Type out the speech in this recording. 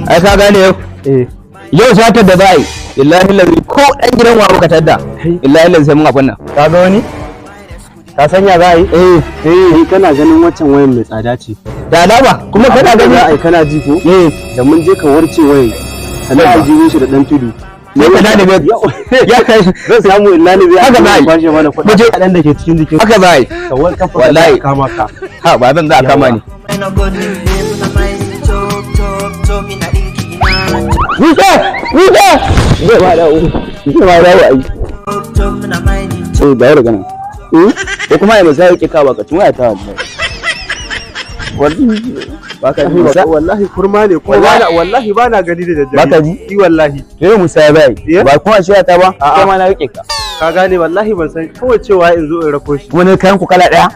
ai ka gane yau yau satar da za a yi illahi lalzi ko ɗan gidan wa muka tadda illahi lalzi sai mun abin nan ka ga wani ka sanya za a yi kana ganin waccan wayan mai tsada ce da alama kuma kana gani ai kana ji ko da mun je ka warce wayan kana aljihun shi da dan tudu ne ka da bai ya kai zan samu illahi bai haka bai kwashe mana kuɗi je dan da ke cikin jikin haka bai kawai kafa wallahi kama ka ha ba zan za a kama ni Wuta! Wuta! Zai ba da ai. Bayar da gana. Ko kuma ya masa yake ka baka tun waya ta baka ji ba wallahi kurma ne ko wallahi ba na gani da daddare baka ji wallahi sai musa ya bai ba kuma shi ta ba kai ma na rike ka ka gane wallahi ban san kawai cewa in zo in rako shi kuma ne kayan ku kala daya